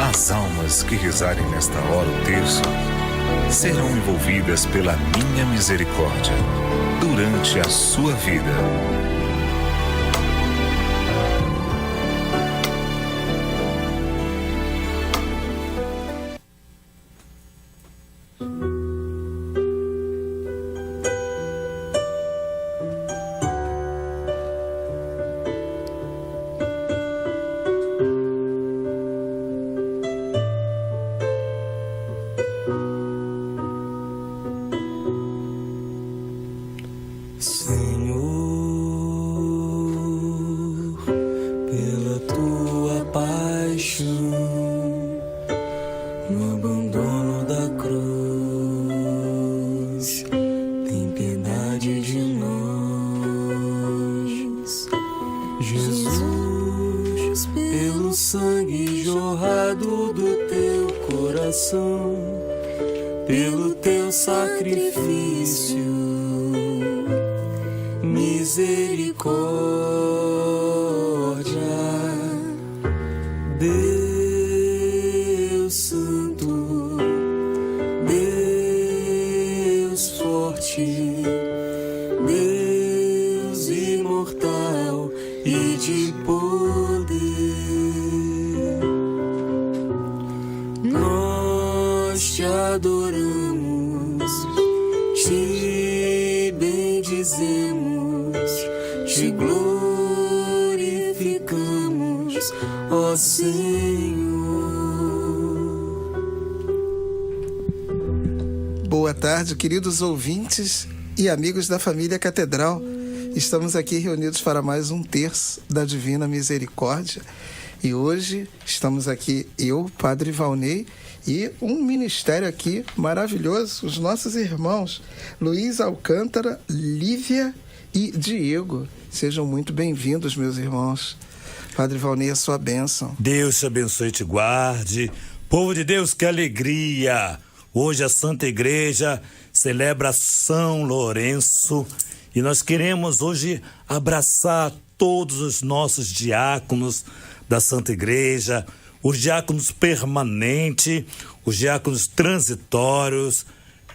As almas que rezarem nesta hora o terço serão envolvidas pela minha misericórdia durante a sua vida. Pelo teu sacrifício, misericórdia, Deus Santo, Deus forte, Deus imortal e de poder. Nós te adoramos, te bendizemos, te glorificamos, ó Senhor. Boa tarde, queridos ouvintes e amigos da família Catedral. Estamos aqui reunidos para mais um terço da Divina Misericórdia. E hoje estamos aqui eu, Padre Valnei, e um ministério aqui maravilhoso, os nossos irmãos Luiz Alcântara, Lívia e Diego. Sejam muito bem-vindos, meus irmãos. Padre Valnei, a sua bênção. Deus te abençoe e te guarde. Povo de Deus, que alegria! Hoje a Santa Igreja celebra São Lourenço e nós queremos hoje abraçar todos os nossos diáconos da Santa Igreja, os diáconos permanentes, os diáconos transitórios.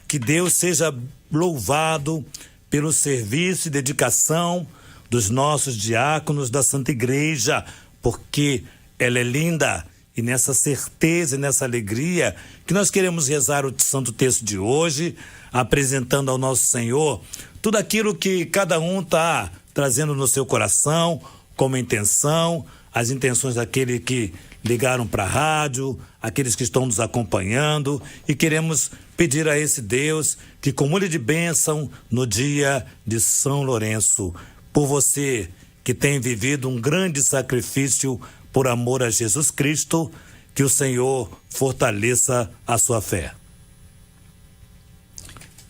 Que Deus seja louvado pelo serviço e dedicação dos nossos diáconos da Santa Igreja, porque ela é linda. E nessa certeza e nessa alegria que nós queremos rezar o Santo Texto de hoje, apresentando ao nosso Senhor tudo aquilo que cada um está trazendo no seu coração, como intenção, as intenções daqueles que ligaram para a rádio, aqueles que estão nos acompanhando, e queremos pedir a esse Deus que comule de bênção no dia de São Lourenço, por você que tem vivido um grande sacrifício por amor a Jesus Cristo, que o Senhor fortaleça a sua fé.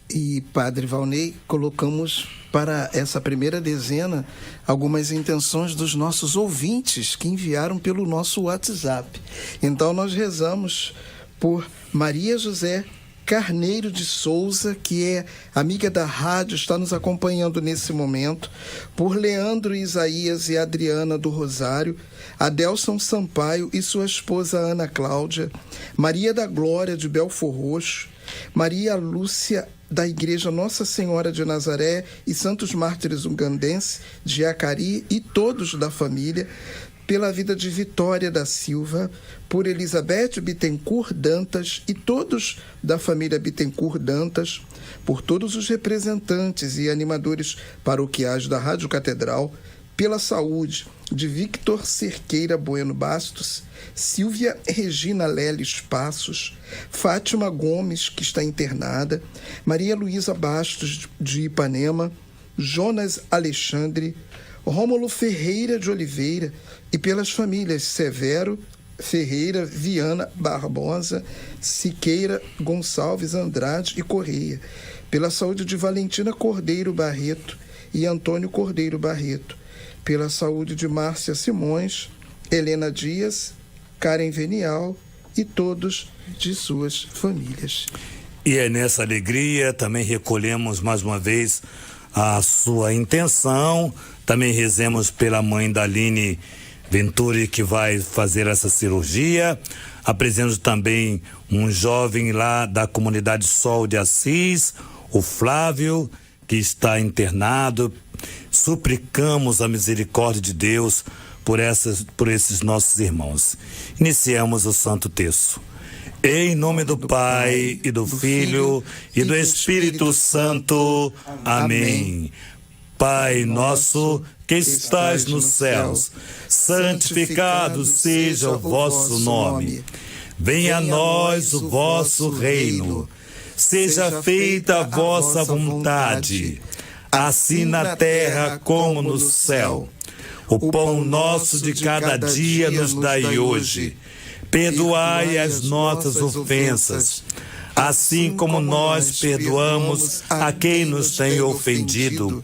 E, Padre Valnei, colocamos para essa primeira dezena algumas intenções dos nossos ouvintes que enviaram pelo nosso WhatsApp. Então nós rezamos por Maria José Carneiro de Souza, que é amiga da rádio, está nos acompanhando nesse momento, por Leandro Isaías e Adriana do Rosário, Adelson Sampaio e sua esposa Ana Cláudia, Maria da Glória de Belfor Roxo, Maria Lúcia da Igreja Nossa Senhora de Nazaré e Santos Mártires Ugandense de Jacari e todos da família, pela vida de Vitória da Silva, por Elizabeth Bittencourt Dantas e todos da família Bittencourt Dantas, por todos os representantes e animadores paroquiais da Rádio Catedral, pela saúde de Victor Cerqueira Bueno Bastos, Silvia Regina Leles Passos, Fátima Gomes, que está internada, Maria Luísa Bastos de Ipanema, Jonas Alexandre, Rômulo Ferreira de Oliveira e pelas famílias Severo, Ferreira, Viana Barbosa, Siqueira, Gonçalves, Andrade e Correia, pela saúde de Valentina Cordeiro Barreto e Antônio Cordeiro Barreto, pela saúde de Márcia Simões, Helena Dias, Karen Venial e todos de suas famílias. E é nessa alegria também recolhemos mais uma vez a sua intenção. Também rezemos pela mãe da Aline Venturi, que vai fazer essa cirurgia. Apresento também um jovem lá da comunidade Sol de Assis, o Flávio, que está internado. Suplicamos a misericórdia de Deus por esses nossos irmãos. Iniciamos o Santo Texto. Em nome do Pai, e do Filho, e do Espírito Santo. Amém. Pai nosso, que estais nos céus, santificado seja o vosso nome. Venha a nós o vosso reino. Seja feita a vossa vontade, assim na terra como no céu. O pão nosso de cada dia nos dai hoje. Perdoai as nossas ofensas, assim como nós perdoamos a quem nos tem ofendido.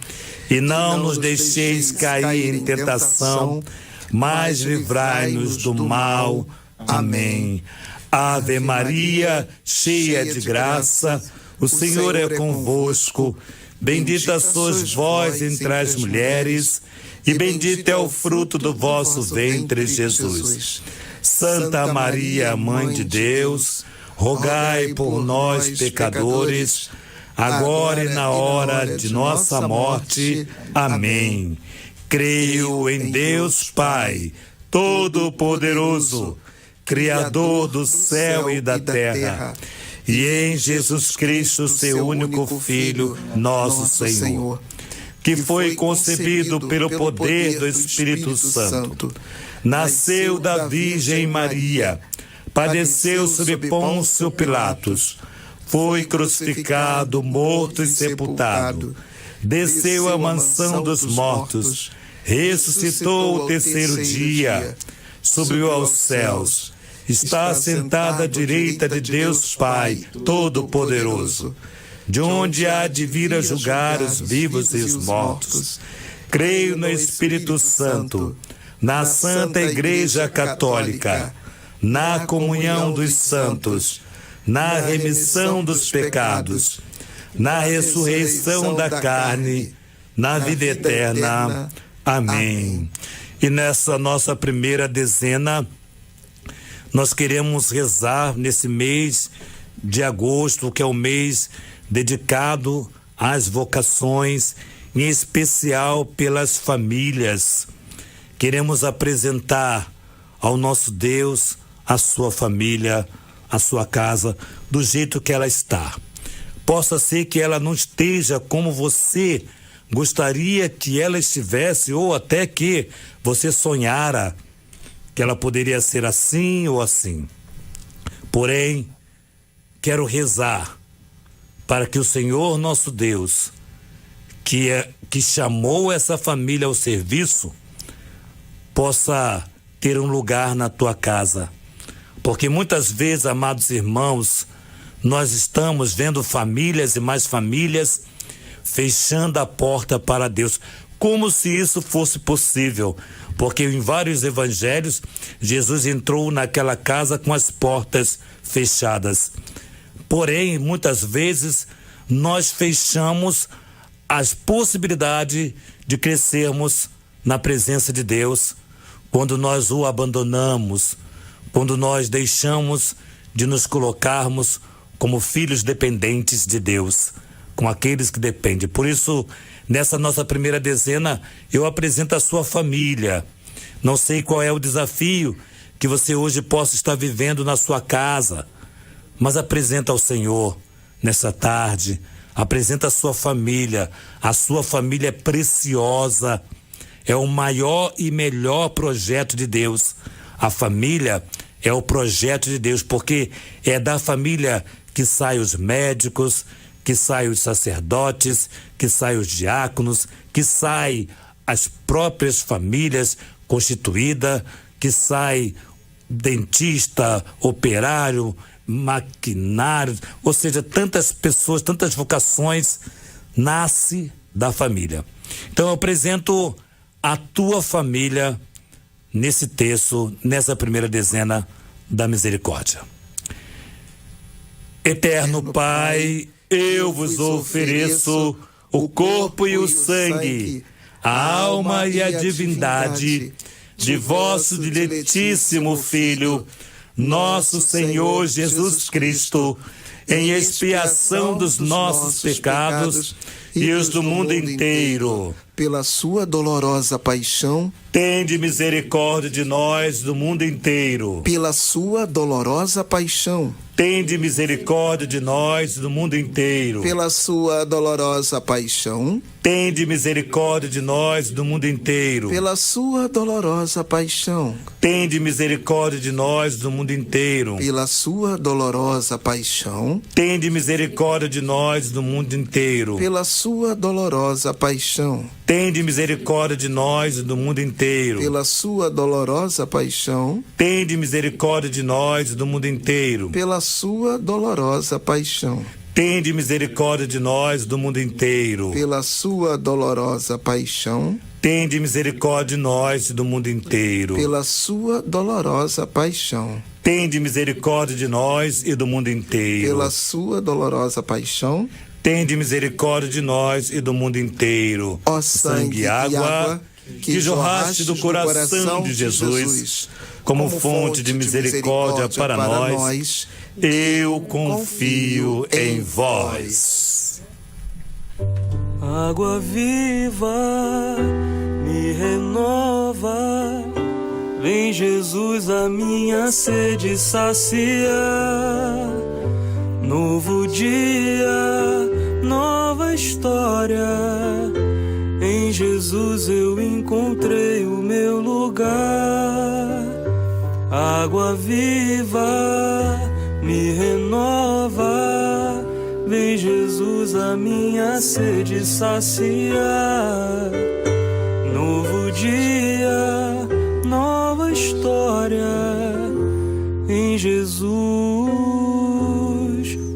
E não nos deixeis cair em tentação, mas livrai-nos do mal. Amém. Ave Maria, cheia de graça, o Senhor é convosco. Bendita sois vós entre as mulheres, e bendito é o fruto do vosso ventre, Jesus. Santa Maria, Mãe de Deus, rogai por nós, pecadores, agora e na hora de nossa morte. Amém. Creio em Deus Pai, Todo-Poderoso, Criador do céu e da terra, e em Jesus Cristo, seu único Filho, nosso Senhor, que foi concebido pelo poder do Espírito Santo, nasceu da Virgem Maria, padeceu sob Pôncio Pilatos, foi crucificado, morto e sepultado, desceu à mansão dos mortos, ressuscitou o terceiro dia, subiu aos céus, está sentado à direita de Deus Pai Todo-Poderoso, de onde há de vir a julgar os vivos e os mortos. Creio no Espírito Santo, na Santa Igreja Católica, na comunhão dos santos, na remissão dos pecados, na ressurreição da carne, na vida eterna. Amém. E nessa nossa primeira dezena, nós queremos rezar nesse mês de agosto, que é o mês dedicado às vocações, em especial pelas famílias. Queremos apresentar ao nosso Deus a sua família, a sua casa, do jeito que ela está. Possa ser que ela não esteja como você gostaria que ela estivesse, ou até que você sonhara que ela poderia ser assim ou assim. Porém, quero rezar para que o Senhor nosso Deus, que chamou essa família ao serviço, possa ter um lugar na tua casa. Porque muitas vezes, amados irmãos, nós estamos vendo famílias e mais famílias fechando a porta para Deus, como se isso fosse possível, porque em vários evangelhos Jesus entrou naquela casa com as portas fechadas. Porém, muitas vezes nós fechamos as possibilidades de crescermos na presença de Deus quando nós o abandonamos, quando nós deixamos de nos colocarmos como filhos dependentes de Deus, com aqueles que dependem. Por isso, nessa nossa primeira dezena, eu apresento a sua família. Não sei qual é o desafio que você hoje possa estar vivendo na sua casa, mas apresenta ao Senhor nessa tarde, apresenta a sua família. A sua família é preciosa, é o maior e melhor projeto de Deus. A família é o projeto de Deus, porque é da família que saem os médicos, que saem os sacerdotes, que saem os diáconos, que saem as próprias famílias constituídas, que sai dentista, operário, maquinário, ou seja, tantas pessoas, tantas vocações, nasce da família. Então eu apresento a tua família nesse texto, nessa primeira dezena da misericórdia. Eterno Pai, eu vos ofereço o corpo e o sangue, a alma e a divindade de vosso diletíssimo Filho, nosso Senhor Jesus Cristo, em expiação dos nossos pecados e os do mundo inteiro. Pela sua dolorosa paixão, tende misericórdia de nós do mundo inteiro. Pela sua dolorosa paixão, tende misericórdia de nós do mundo inteiro. Pela sua dolorosa paixão, tende misericórdia de nós do mundo inteiro. Pela sua dolorosa paixão, tende misericórdia de nós do mundo inteiro. Pela sua dolorosa paixão, tende misericórdia de nós do mundo inteiro. Pela sua dolorosa paixão, tende misericórdia de nós do mundo inteiro. Pela sua dolorosa paixão, tende misericórdia de nós do mundo inteiro. Pela sua dolorosa paixão, tende misericórdia de nós do mundo inteiro. Pela sua dolorosa paixão, tende misericórdia de nós do mundo inteiro. Pela sua dolorosa paixão, tende misericórdia de nós e do mundo inteiro. Pela sua dolorosa paixão, tende misericórdia de nós e do mundo inteiro. Ó sangue e água que jorraste do coração de Jesus, como fonte de misericórdia para nós, eu confio em vós. Água viva, me renova, vem Jesus a minha sede saciar. Novo dia, nova história, em Jesus eu encontrei o meu lugar. Água viva, me renova, vem Jesus a minha sede saciar. Novo dia, nova história, em Jesus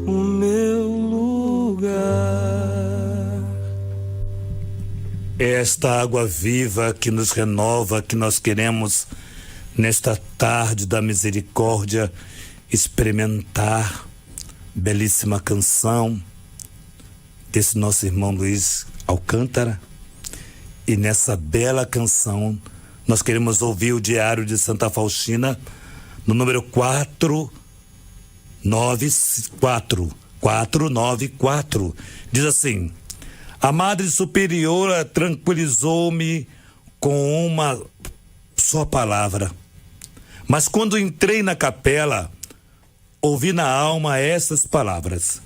o meu lugar. Esta água viva que nos renova, que nós queremos nesta tarde da misericórdia experimentar. Belíssima canção desse nosso irmão Luiz Alcântara. E nessa bela canção nós queremos ouvir o Diário de Santa Faustina no número 494. Diz assim: a Madre Superiora tranquilizou-me com uma só palavra, mas quando entrei na capela, ouvi na alma essas palavras: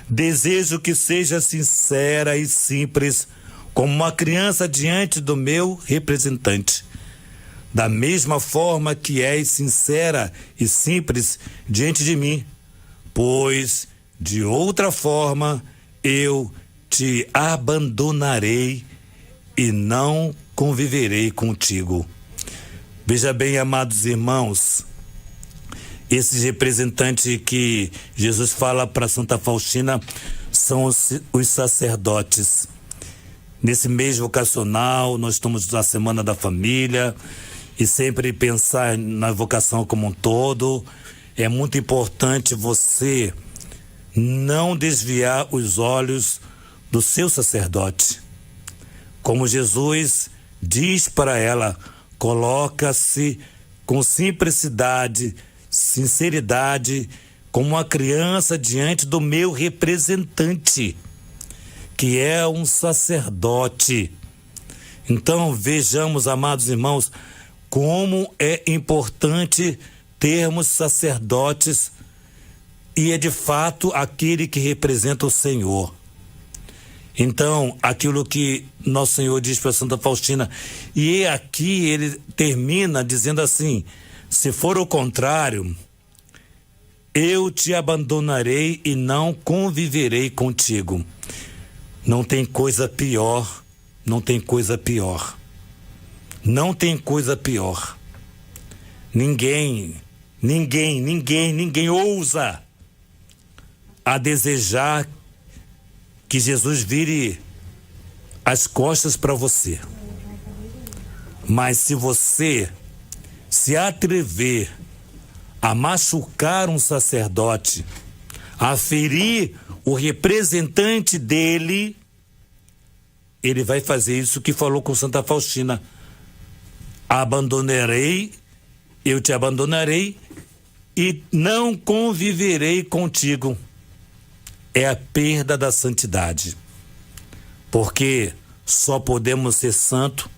desejo que seja sincera e simples, como uma criança diante do meu representante, da mesma forma que és sincera e simples diante de mim, pois de outra forma eu te abandonarei e não conviverei contigo. Veja bem, amados irmãos, esses representantes que Jesus fala para Santa Faustina são os sacerdotes. Nesse mês vocacional, nós estamos na Semana da Família, e sempre pensar na vocação como um todo. É muito importante você não desviar os olhos do seu sacerdote. Como Jesus diz para ela, coloca-se com simplicidade, sinceridade, como uma criança diante do meu representante, que é um sacerdote. Então vejamos, amados irmãos, como é importante termos sacerdotes, e é de fato aquele que representa o Senhor. Então, aquilo que nosso Senhor diz para Santa Faustina, e aqui ele termina dizendo assim: se for o contrário, eu te abandonarei e não conviverei contigo. Não tem coisa pior, não tem coisa pior. Não tem coisa pior. Ninguém ousa a desejar que Jesus vire as costas para você. Mas se você se atrever a machucar um sacerdote, a ferir o representante dele, ele vai fazer isso que falou com Santa Faustina: eu te abandonarei e não conviverei contigo. É a perda da santidade. Porque só podemos ser santos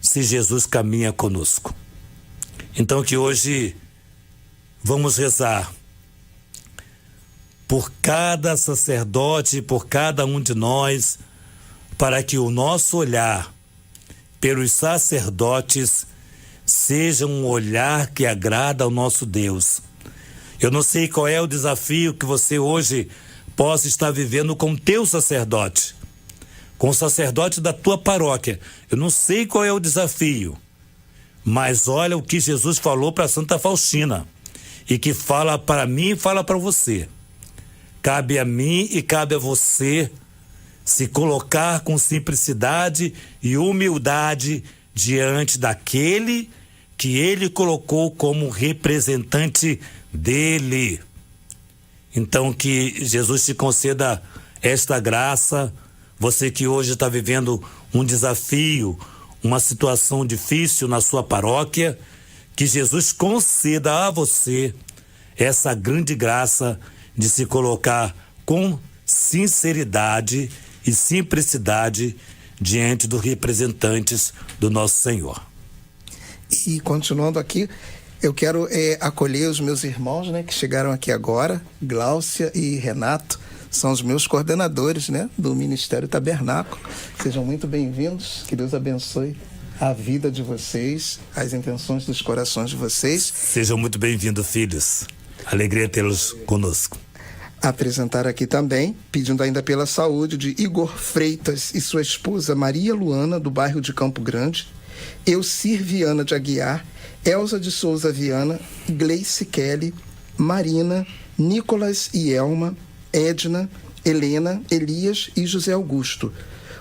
se Jesus caminha conosco. Então que hoje vamos rezar por cada sacerdote, por cada um de nós, para que o nosso olhar pelos sacerdotes seja um olhar que agrada ao nosso Deus. Eu não sei qual é o desafio que você hoje possa estar vivendo com o teu sacerdote, com o sacerdote da tua paróquia. Eu não sei qual é o desafio, mas olha o que Jesus falou para Santa Faustina e que fala para mim e fala para você. Cabe a mim e cabe a você se colocar com simplicidade e humildade diante daquele que ele colocou como representante dele. Então que Jesus te conceda esta graça, você que hoje está vivendo um desafio, uma situação difícil na sua paróquia, que Jesus conceda a você essa grande graça de se colocar com sinceridade e simplicidade diante dos representantes do nosso Senhor. E continuando aqui, eu quero acolher os meus irmãos, né, que chegaram aqui agora, Gláucia e Renato, são os meus coordenadores, né, do Ministério Tabernáculo. Sejam muito bem-vindos, que Deus abençoe a vida de vocês, as intenções dos corações de vocês. Sejam muito bem-vindos, filhos. Alegria tê-los conosco. Apresentar aqui também, pedindo ainda pela saúde de Igor Freitas e sua esposa Maria Luana, do bairro de Campo Grande, Elcir Viana de Aguiar, Elza de Souza Viana, Gleice Kelly, Marina, Nicolas e Elma, Edna, Helena, Elias e José Augusto,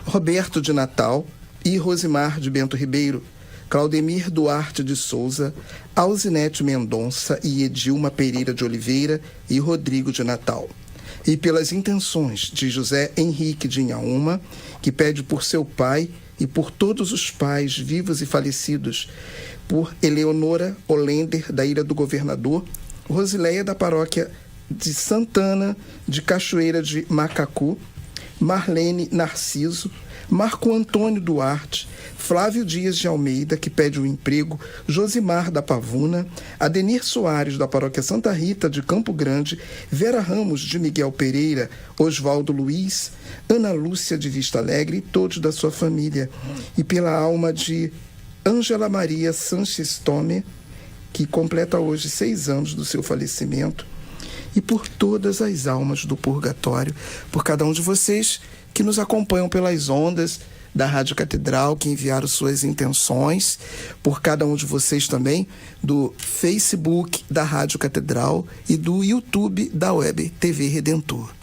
Roberto de Natal e Rosimar de Bento Ribeiro, Claudemir Duarte de Souza, Alzinete Mendonça e Edilma Pereira de Oliveira e Rodrigo de Natal. E pelas intenções de José Henrique de Inhaúma, que pede por seu pai e por todos os pais vivos e falecidos, por Eleonora Olender, da Ilha do Governador, Rosileia, da paróquia de Santana, de Cachoeira de Macacu, Marlene Narciso, Marco Antônio Duarte, Flávio Dias de Almeida, que pede um emprego, Josimar da Pavuna, Adenir Soares, da paróquia Santa Rita de Campo Grande, Vera Ramos de Miguel Pereira, Oswaldo Luiz, Ana Lúcia de Vista Alegre e todos da sua família. E pela alma de Ângela Maria Sanches Tome, que completa hoje 6 anos do seu falecimento, e por todas as almas do purgatório, por cada um de vocês que nos acompanham pelas ondas da Rádio Catedral, que enviaram suas intenções, por cada um de vocês também do Facebook da Rádio Catedral e do YouTube da Web TV Redentor.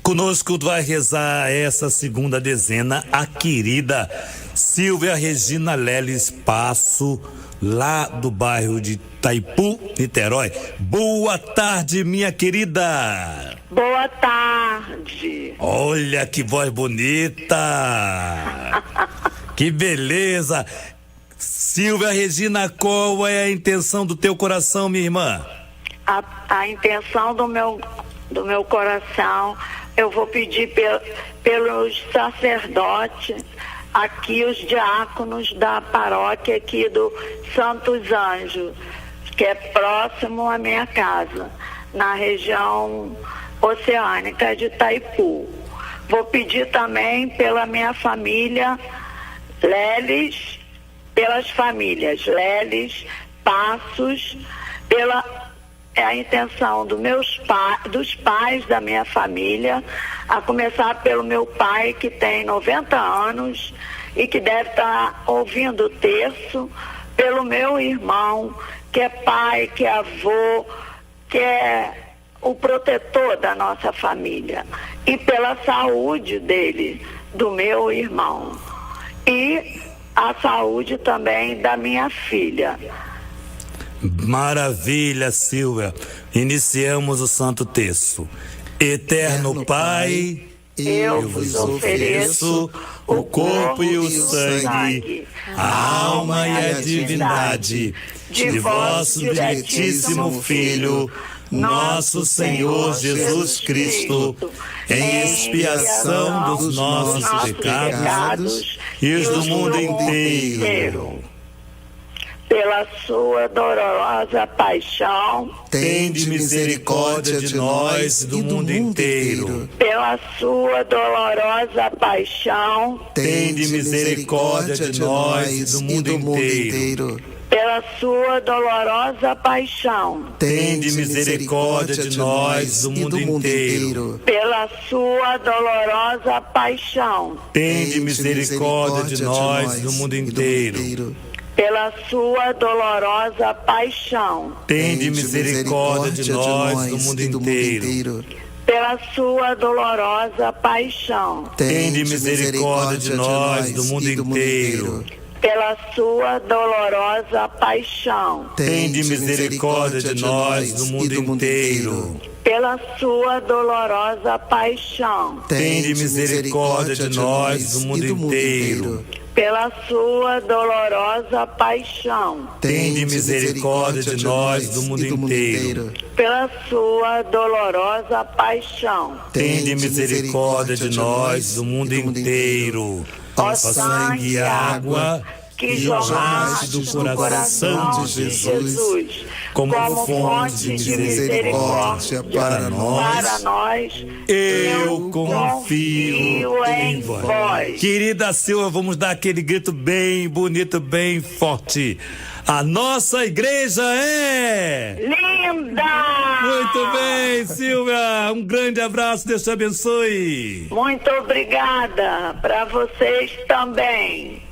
Conosco vai rezar essa segunda dezena a querida Silvia Regina Leles Passo, lá do bairro de Itaipu, Niterói. Boa tarde, minha querida. Boa tarde. Olha que voz bonita. Que beleza. Silvia Regina, qual é a intenção do teu coração, minha irmã? A intenção do meu coração, eu vou pedir pelos sacerdotes aqui, os diáconos da paróquia aqui do Santos Anjos, que é próximo à minha casa, na região oceânica de Itaipu. Vou pedir também pela minha família Leles, pelas famílias Leles, Passos, pela a intenção dos pais da minha família, a começar pelo meu pai, que tem 90 anos e que deve estar ouvindo o terço, pelo meu irmão, que é pai, que é avô, que é o protetor da nossa família, e pela saúde dele, do meu irmão, e a saúde também da minha filha. Maravilha, Silvia. Iniciamos o Santo Terço. Eterno Pai, eu vos ofereço o corpo e o sangue, a alma e a divindade de vosso diletíssimo Filho, nosso Senhor Jesus Cristo, em expiação dos nossos pecados e os do mundo inteiro. Pela sua dolorosa paixão, tende misericórdia de nós e do mundo inteiro. Pela sua dolorosa paixão, tende misericórdia de nós e do mundo inteiro. Pela sua dolorosa paixão, tende misericórdia de nós do mundo inteiro. Pela sua dolorosa paixão, tende misericórdia de nós do mundo inteiro. Pela sua dolorosa paixão, tende misericórdia de nós do mundo inteiro. Pela sua dolorosa paixão, tende misericórdia de nós do mundo inteiro. Pela sua dolorosa paixão, tende misericórdia de nós do mundo inteiro. Pela sua dolorosa paixão, tende misericórdia de nós do mundo inteiro. Pela sua dolorosa paixão, tende misericórdia de nós do mundo inteiro. Pela sua dolorosa paixão, tende misericórdia de nós do mundo inteiro. Ó sangue e água que jorraste do coração de Jesus, como fonte de misericórdia para nós, eu confio em vós. Querida Silvia, vamos dar aquele grito bem bonito, bem forte. A nossa igreja é linda! Muito bem, Silvia. Um grande abraço, Deus te abençoe. Muito obrigada para vocês também.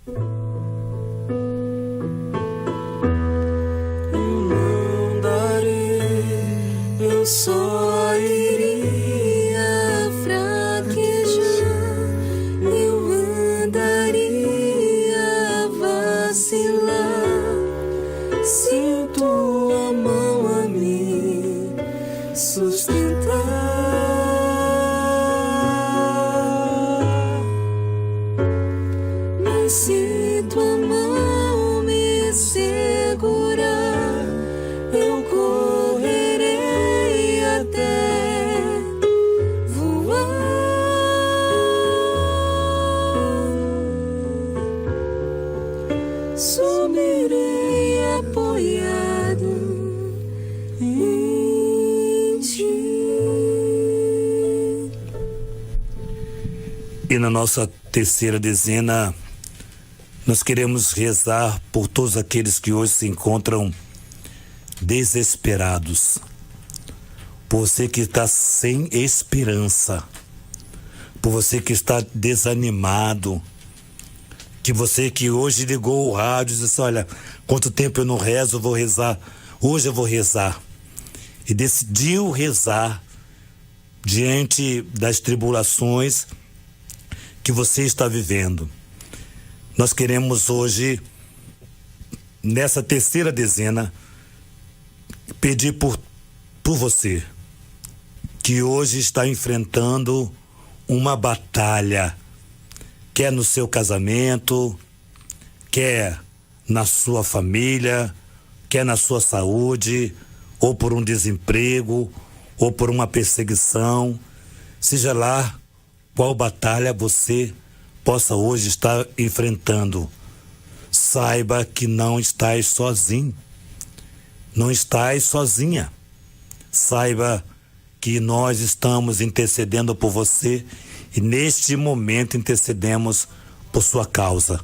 Eu não darei, eu só iria fraquejar, eu andaria vacilar. Se tua mão a mim sustentar, mas se tua mão me segurar, eu correrei até voar. Subirei apoiado em ti. E na nossa terceira dezena, nós queremos rezar por todos aqueles que hoje se encontram desesperados. Por você que está sem esperança. Por você que está desanimado. Que você que hoje ligou o rádio e disse, olha, quanto tempo eu não rezo, eu vou rezar. Hoje eu vou rezar. E decidiu rezar diante das tribulações que você está vivendo. Nós queremos hoje, nessa terceira dezena, pedir por você, que hoje está enfrentando uma batalha, quer no seu casamento, quer na sua família, quer na sua saúde, ou por um desemprego, ou por uma perseguição, seja lá qual batalha você possa hoje estar enfrentando. Saiba que não estás sozinho, não estás sozinha. Saiba que nós estamos intercedendo por você e neste momento intercedemos por sua causa.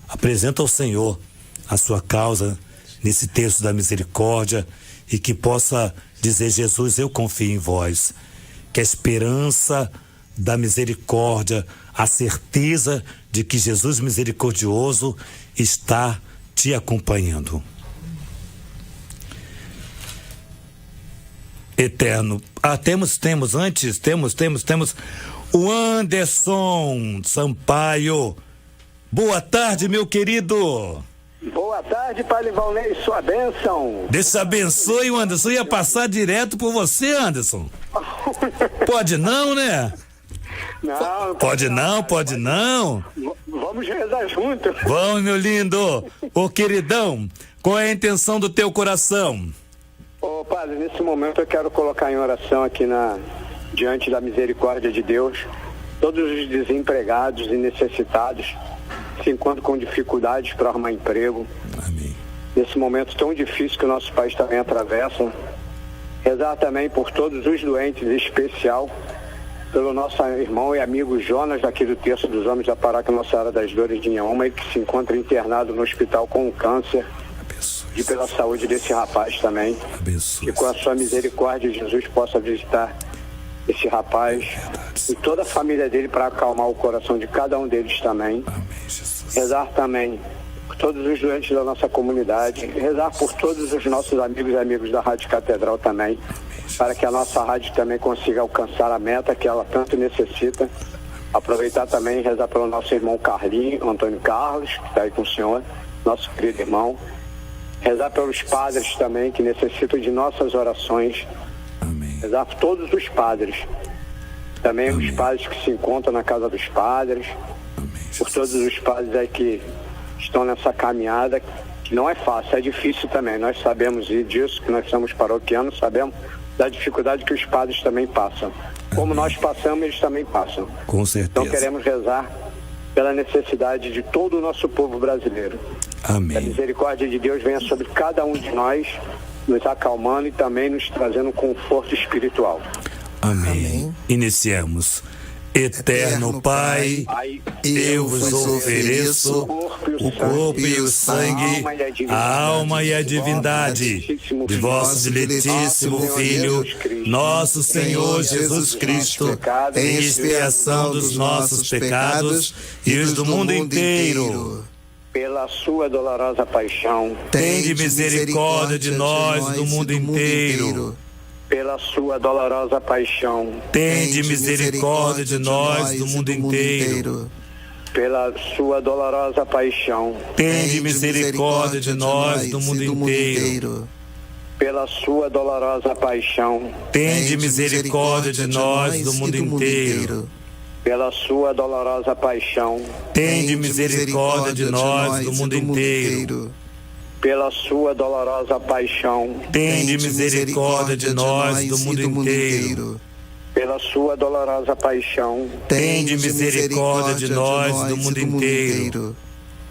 Apresenta ao Senhor a sua causa nesse texto da misericórdia e que possa dizer, Jesus, eu confio em vós. Que a esperança da misericórdia, a certeza de que Jesus misericordioso está te acompanhando. Eterno. Temos o Anderson Sampaio. Boa tarde, meu querido. Boa tarde, Padre Valnei, sua bênção. Deus te abençoe, Anderson. Ia passar direto por você, Anderson. Pode não, né? Não, Pode não, pode não. Vamos rezar junto. Vamos, meu lindo. Ô, queridão, qual é a intenção do teu coração? Ô, padre, nesse momento eu quero colocar em oração aqui diante da misericórdia de Deus, todos os desempregados e necessitados que se encontram com dificuldades para arrumar emprego. Amém. Nesse momento tão difícil que o nosso país também atravessa. Rezar também por todos os doentes, em especial pelo nosso irmão e amigo Jonas, daqui do Terço dos Homens da Paróquia Nossa Senhora das Dores de Inhaúma, que se encontra internado no hospital com câncer. E pela saúde desse rapaz também. Que com a sua misericórdia Jesus possa visitar esse rapaz e toda a família dele para acalmar o coração de cada um deles também. Amém, Jesus. Rezar também por todos os doentes da nossa comunidade, rezar por todos os nossos amigos e amigos da Rádio Catedral também, para que a nossa rádio também consiga alcançar a meta que ela tanto necessita. Aproveitar também e rezar pelo nosso irmão Carlinhos, Antônio Carlos, que está aí com o senhor, nosso querido irmão. Rezar pelos padres também, que necessitam de nossas orações. Amém. Rezar por todos os padres. Também os padres que se encontram na casa dos padres. Amém, Por todos os padres aí que estão nessa caminhada, que não é fácil, é difícil também. Nós sabemos disso, que nós somos paroquianos, sabemos da dificuldade que os padres também passam. Como nós passamos, eles também passam. Com certeza. Então queremos rezar pela necessidade de todo o nosso povo brasileiro. Que a Amém. misericórdia de Deus venha sobre cada um de nós, nos acalmando e também nos trazendo conforto espiritual. Amém. Iniciamos. Eterno Pai, eu vos ofereço o corpo e o sangue, a alma e a divindade de vosso diletíssimo Filho, nosso Senhor Jesus Cristo, em expiação dos nossos pecados e os do mundo inteiro. Pela sua dolorosa paixão, Tende misericórdia de nós do mundo inteiro. pela sua dolorosa paixão, Tende misericórdia de nós do mundo inteiro. pela sua dolorosa paixão, Tende misericórdia de nós do mundo inteiro. pela sua dolorosa paixão, Tende misericórdia de nós do mundo inteiro. pela sua dolorosa paixão, Tende misericórdia de nós do mundo inteiro. pela sua dolorosa paixão, Tende misericórdia de nós do mundo inteiro. pela sua dolorosa paixão, Tende misericórdia de nós do mundo inteiro.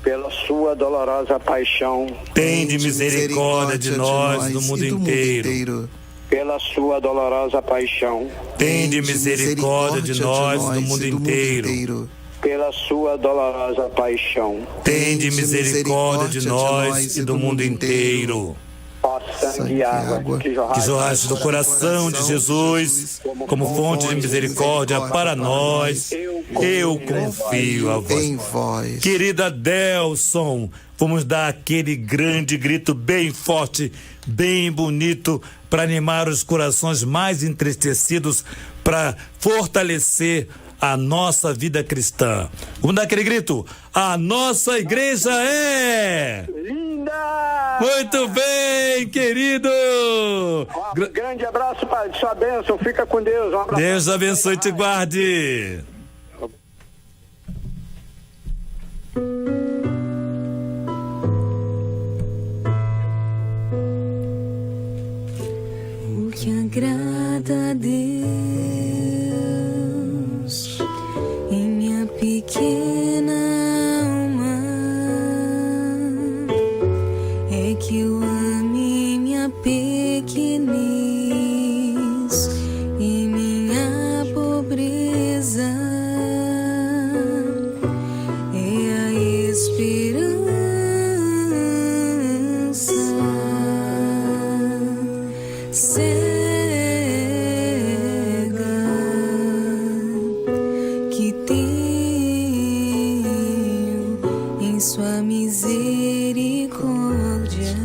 pela sua dolorosa paixão, Tende misericórdia de nós do mundo inteiro. pela sua dolorosa paixão, Tende misericórdia de nós do mundo inteiro. pela sua dolorosa paixão. Tende misericórdia de nós e do mundo inteiro. Ó sangue e água que Que jorraste do coração de Jesus como fonte de misericórdia para nós, eu confio a Em vós. vós. Querida Delson, vamos dar aquele grande grito bem forte, bem bonito, para animar os corações mais entristecidos, para fortalecer a nossa vida cristã. Vamos dar aquele grito: a nossa igreja é... linda! Muito bem, querido! Um grande abraço, Pai. Sua bênção. Fica com Deus. Um abraço. Deus abençoe e te guarde. O que agrada a Deus em minha pequena alma é que eu ame minha pequenez e minha pobreza é a esperança cega que tenho em sua misericórdia.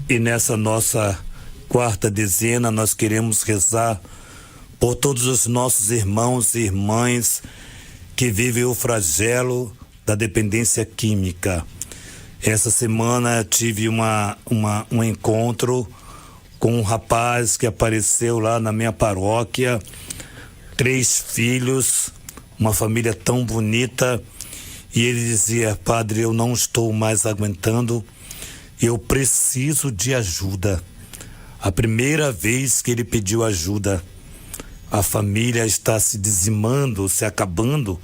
E nessa nossa quarta dezena nós queremos rezar por todos os nossos irmãos e irmãs que vivem o flagelo da dependência química. Essa semana tive um encontro com um rapaz que apareceu lá na minha paróquia, 3 filhos, uma família tão bonita, e ele dizia: padre, eu não estou mais aguentando, eu preciso de ajuda. A primeira vez que ele pediu ajuda, a família está se dizimando, se acabando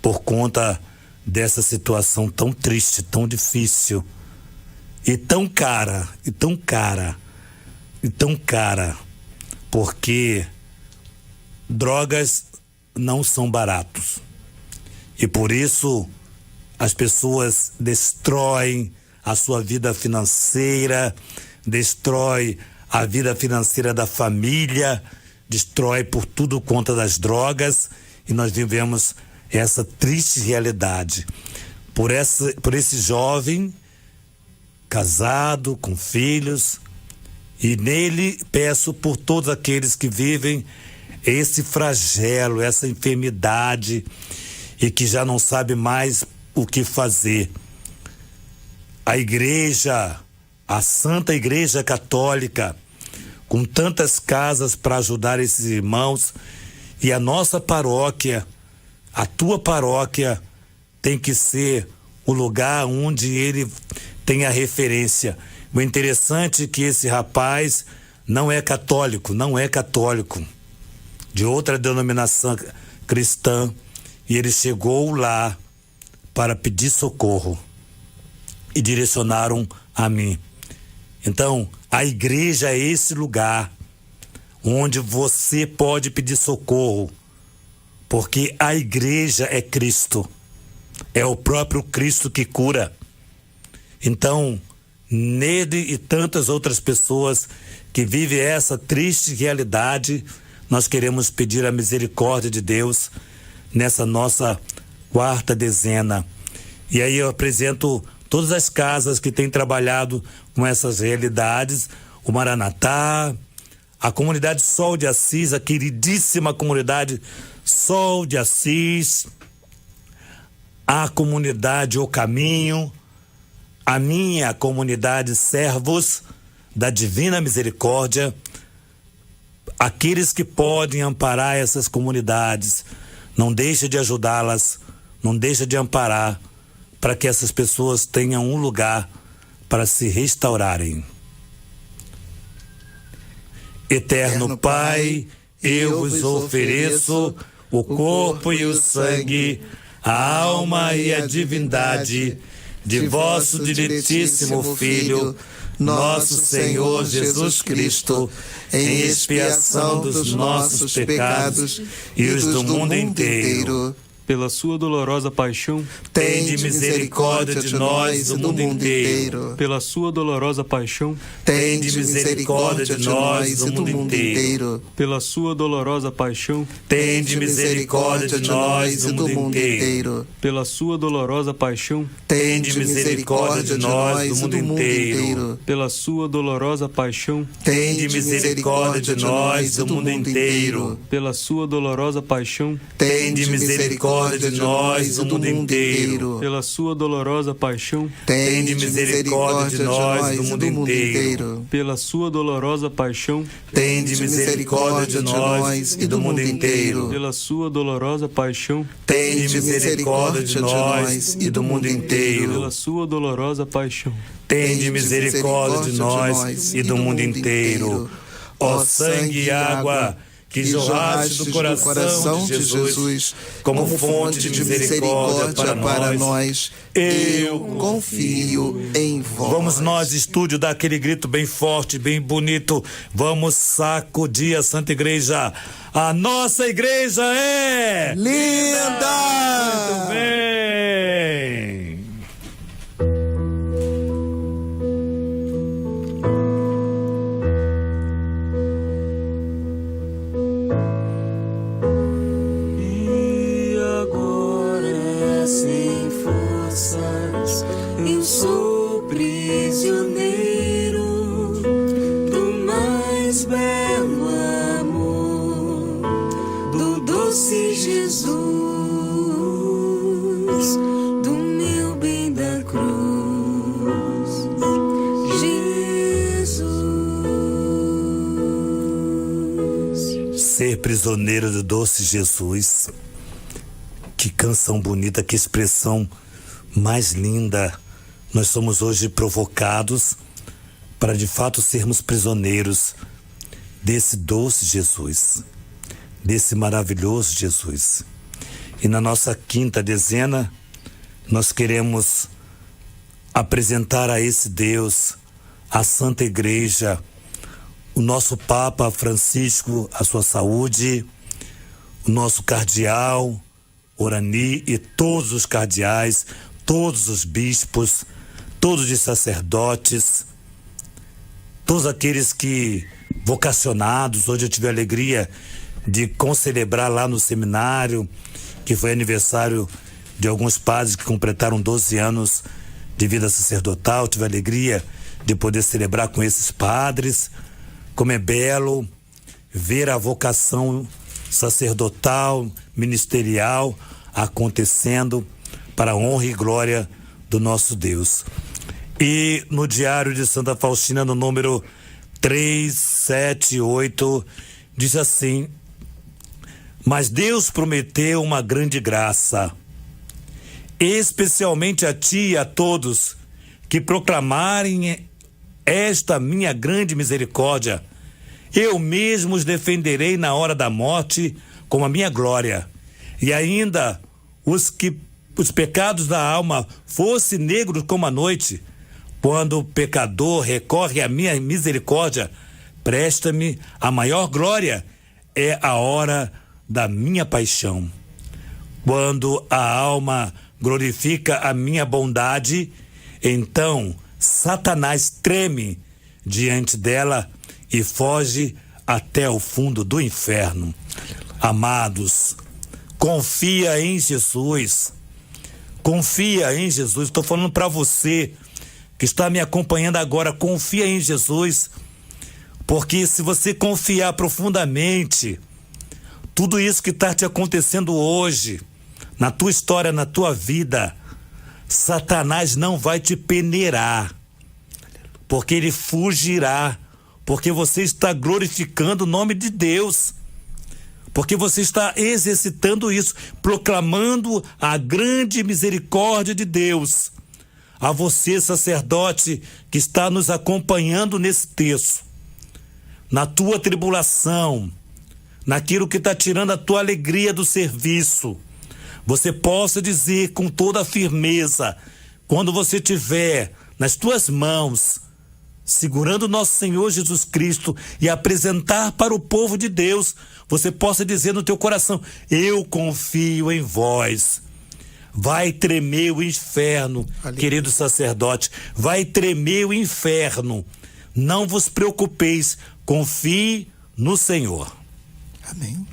por conta dessa situação tão triste, tão difícil e tão cara, porque drogas não são baratos. E por isso as pessoas destroem a sua vida financeira, destrói a vida financeira da família, destrói por tudo conta das drogas, e nós vivemos essa triste realidade. Por esse jovem casado, com filhos, e nele peço por todos aqueles que vivem esse flagelo, essa enfermidade, e que já não sabe mais o que fazer. A igreja, a Santa Igreja Católica, com tantas casas para ajudar esses irmãos, e a nossa paróquia, a tua paróquia, tem que ser o lugar onde ele tem a referência. O interessante é que esse rapaz não é católico, de outra denominação cristã, e ele chegou lá para pedir socorro e direcionaram a mim. Então, a igreja é esse lugar onde você pode pedir socorro, porque a igreja é Cristo, é o próprio Cristo que cura. Então, nele e tantas outras pessoas que vivem essa triste realidade, nós queremos pedir a misericórdia de Deus nessa nossa 4ª dezena. E aí eu apresento todas as casas que têm trabalhado com essas realidades: o Maranatá, a comunidade Sol de Assis, a queridíssima comunidade Sol de Assis, a comunidade O Caminho, a minha comunidade Servos da Divina Misericórdia, aqueles que podem amparar essas comunidades, não deixa de ajudá-las, não deixa de amparar, para que essas pessoas tenham um lugar para se restaurarem. Eterno Pai, eu vos ofereço o corpo e o sangue, a alma e a divindade de vosso diletíssimo Filho, nosso Senhor Jesus Cristo, em expiação dos nossos pecados e os do mundo inteiro. Pela sua dolorosa paixão, tende misericórdia de nós e do mundo inteiro. Pela sua dolorosa paixão, tende misericórdia de nós e do mundo inteiro. Pela sua dolorosa paixão, tende misericórdia de nós e do mundo inteiro. Pela sua dolorosa paixão, tende misericórdia de nós e do mundo inteiro. Pela sua dolorosa paixão, tende misericórdia de nós e do mundo inteiro. Pela sua dolorosa paixão, tende misericórdia de nós e do mundo inteiro. Pela sua dolorosa paixão, tende misericórdia de nós e do mundo inteiro. Pela sua dolorosa paixão, tende misericórdia de nós e do mundo inteiro. Pela sua dolorosa paixão, tende misericórdia de nós e do mundo inteiro. Pela sua dolorosa paixão, tende misericórdia de nós e do mundo inteiro. Ó sangue e água que jorraste do coração de Jesus como fonte de misericórdia para nós, eu confio em vós. Vamos nós, estúdio, dar aquele grito bem forte, bem bonito. Vamos sacudir a Santa Igreja. A nossa igreja é linda! Muito bem! Eu sou prisioneiro do mais belo amor do doce Jesus, do meu bem da cruz, Jesus. ser prisioneiro do doce Jesus. Que canção bonita, que expressão mais linda. Nós somos hoje provocados para de fato sermos prisioneiros desse doce Jesus, desse maravilhoso Jesus. E na nossa quinta dezena, nós queremos apresentar a esse Deus, a Santa Igreja, o nosso Papa Francisco, a sua saúde, o nosso cardeal Orani e todos os cardeais, todos os bispos, todos os sacerdotes, todos aqueles que vocacionados. Hoje eu tive a alegria de concelebrar lá no seminário, que foi aniversário de alguns padres que completaram 12 anos de vida sacerdotal. Tive a alegria de poder celebrar com esses padres. Como é belo ver a vocação sacerdotal, ministerial acontecendo para a honra e glória do nosso Deus. E no Diário de Santa Faustina, no número 378, diz assim: mas Deus prometeu uma grande graça, especialmente a ti e a todos que proclamarem esta minha grande misericórdia. Eu mesmo os defenderei na hora da morte com a minha glória. E ainda os pecados da alma fossem negros como a noite, quando o pecador recorre à minha misericórdia, presta-me a maior glória, é a hora da minha paixão. Quando a alma glorifica a minha bondade, então Satanás treme diante dela e foge até o fundo do inferno. Amados, confia em Jesus. Confia em Jesus. Estou falando para você que está me acompanhando agora. Confia em Jesus, porque se você confiar profundamente, tudo isso que está te acontecendo hoje, na tua história, na tua vida, Satanás não vai te peneirar, porque ele fugirá, porque você está glorificando o nome de Deus, porque você está exercitando isso, proclamando a grande misericórdia de Deus. A você, sacerdote, que está nos acompanhando nesse texto, na tua tribulação, naquilo que está tirando a tua alegria do serviço, você possa dizer com toda a firmeza, quando você tiver nas tuas mãos, segurando nosso Senhor Jesus Cristo e apresentar para o povo de Deus, você possa dizer no teu coração: eu confio em vós. Vai tremer o inferno, querido sacerdote, vai tremer o inferno. Não vos preocupeis, confie no Senhor. Amém.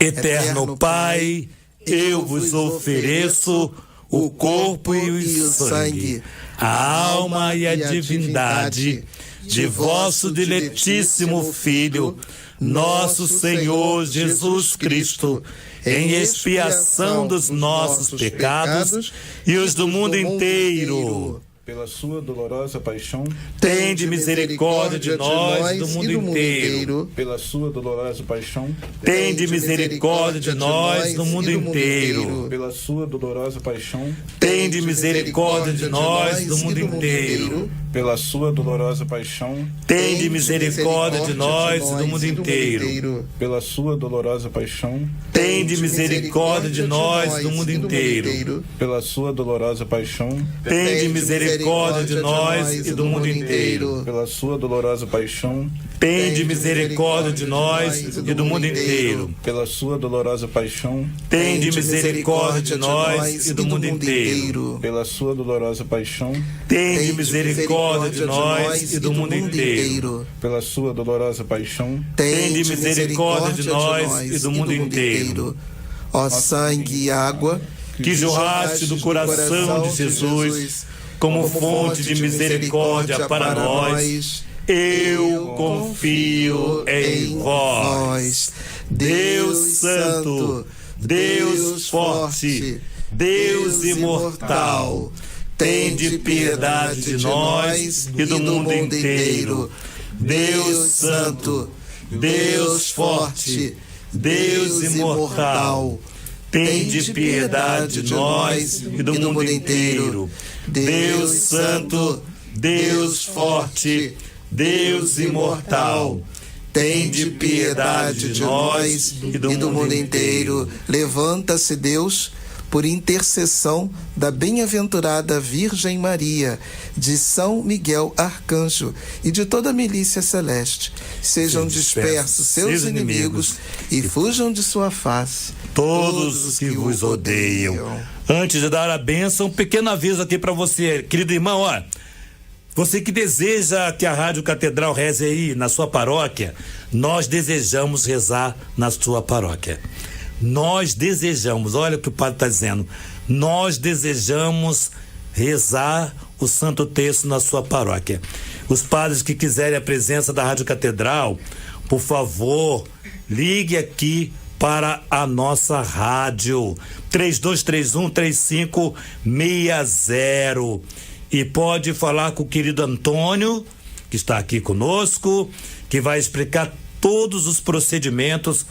Eterno Pai, eu vos ofereço o corpo e o sangue, a alma e a divindade de vosso diletíssimo Filho, nosso Senhor Jesus Cristo, em expiação dos nossos pecados e os do mundo inteiro. Pela sua dolorosa paixão, tende misericórdia de nós e do mundo inteiro. Pela sua dolorosa paixão, tende misericórdia de nós no mundo inteiro. Pela sua dolorosa paixão, tende misericórdia de nós no mundo inteiro. Pela sua dolorosa paixão, tende misericórdia de nós do mundo inteiro. Pela sua dolorosa paixão, tende misericórdia de nós do mundo inteiro. Pela sua dolorosa paixão, tende misericórdia de nós e do mundo inteiro. Pela sua dolorosa paixão, tende misericórdia de nós e do mundo inteiro. Pela sua dolorosa paixão, tende misericórdia de nós e do mundo inteiro. Pela sua dolorosa paixão, tende misericórdia de nós e do mundo inteiro. Pela sua dolorosa paixão, tende misericórdia de nós e do mundo inteiro. Ó sangue e água que jorraste do coração de Jesus como fonte de misericórdia para nós, eu confio em vós. Deus Santo, Deus Forte, Deus Imortal, tende piedade de nós e do mundo inteiro. Deus Santo, Deus Forte, Deus imortal, tende piedade de nós e do mundo inteiro. Deus santo, Deus forte, Deus imortal, tende piedade de nós e do mundo inteiro. Levanta-se, Deus, por intercessão da bem-aventurada Virgem Maria, de São Miguel Arcanjo e de toda a milícia celeste. Sejam dispersos seus inimigos e fujam de sua face todos os que vos odeiam. Antes de dar a bênção, um pequeno aviso aqui para você, querido irmão, ó. Você que deseja que a Rádio Catedral reze aí na sua paróquia, nós desejamos rezar na sua paróquia. Nós desejamos, olha o que o padre está dizendo, nós desejamos rezar o Santo Terço na sua paróquia. Os padres que quiserem a presença da Rádio Catedral, por favor, ligue aqui para a nossa rádio, 3231-3560. E pode falar com o querido Antônio, que está aqui conosco, que vai explicar todos os procedimentos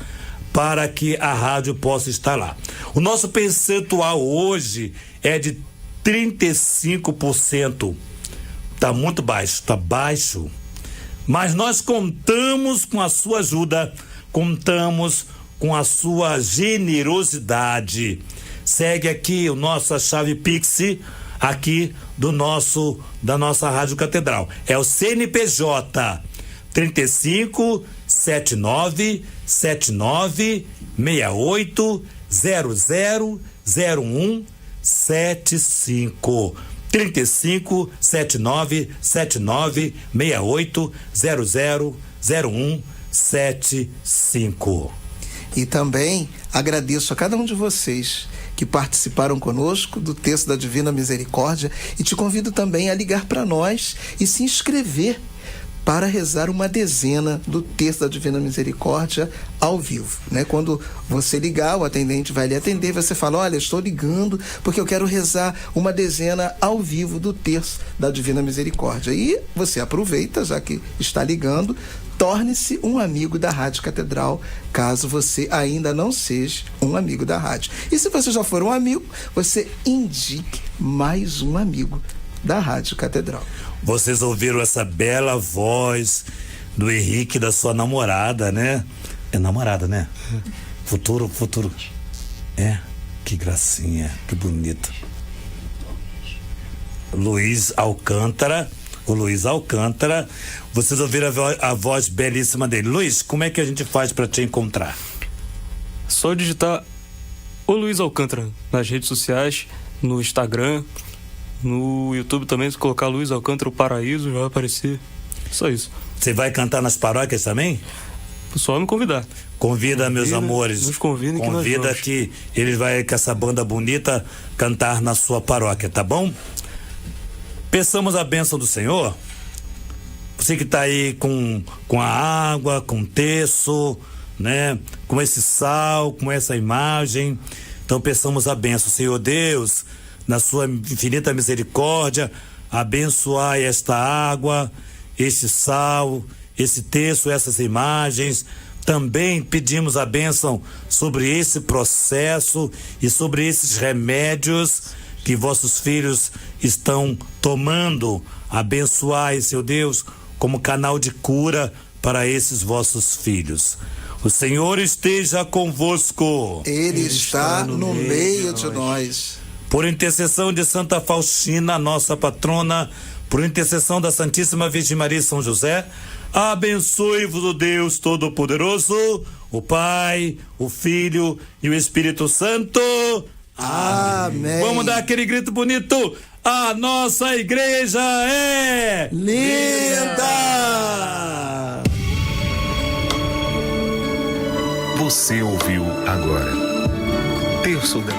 para que a rádio possa estar lá. O nosso percentual hoje é de 35%. Está muito baixo, está baixo. Mas nós contamos com a sua ajuda, contamos com a sua generosidade. Segue aqui o nossa chave Pix, aqui da nossa Rádio Catedral. É o CNPJ 35 79 79 68 0001 75 35 79 79 68 0001 75. E também agradeço a cada um de vocês que participaram conosco do Terço da Divina Misericórdia e te convido também a ligar para nós e se inscrever para rezar uma dezena do Terço da Divina Misericórdia ao vivo, né? Quando você ligar, o atendente vai lhe atender, você fala, olha, estou ligando porque eu quero rezar uma dezena ao vivo do Terço da Divina Misericórdia. E você aproveita, já que está ligando, torne-se um amigo da Rádio Catedral, caso você ainda não seja um amigo da rádio. E se você já for um amigo, você indique mais um amigo da Rádio Catedral. Vocês ouviram essa bela voz do Henrique, da sua namorada, né? É namorada, né? Futuro. É, que gracinha, que bonito. Luiz Alcântara, vocês ouviram a voz belíssima dele. Luiz, como é que a gente faz para te encontrar? Só digitar o Luiz Alcântara nas redes sociais, no Instagram, no YouTube também, se colocar Luiz Alcântara, o Paraíso, já vai aparecer. Só isso. Você vai cantar nas paróquias também? Só me convidar. Convida, meus amores. Nos convidem que nós Convida vamos. que ele vai, com essa banda bonita, cantar na sua paróquia, tá bom? Peçamos a bênção do Senhor. Você que está aí com a água, com o terço, né? Com esse sal, com essa imagem. Então peçamos a bênção. Senhor Deus, na sua infinita misericórdia, abençoai esta água, este sal, esse terço, essas imagens. Também pedimos a bênção sobre esse processo e sobre esses remédios que vossos filhos estão tomando. Abençoai, Senhor Deus, como canal de cura para esses vossos filhos. O Senhor esteja convosco. Ele está no meio de nós. Por intercessão de Santa Faustina, nossa patrona, por intercessão da Santíssima Virgem Maria e São José, abençoe-vos o Deus Todo-Poderoso, o Pai, o Filho e o Espírito Santo. Amém. Vamos dar aquele grito bonito. A nossa igreja é linda! Você ouviu agora Terço das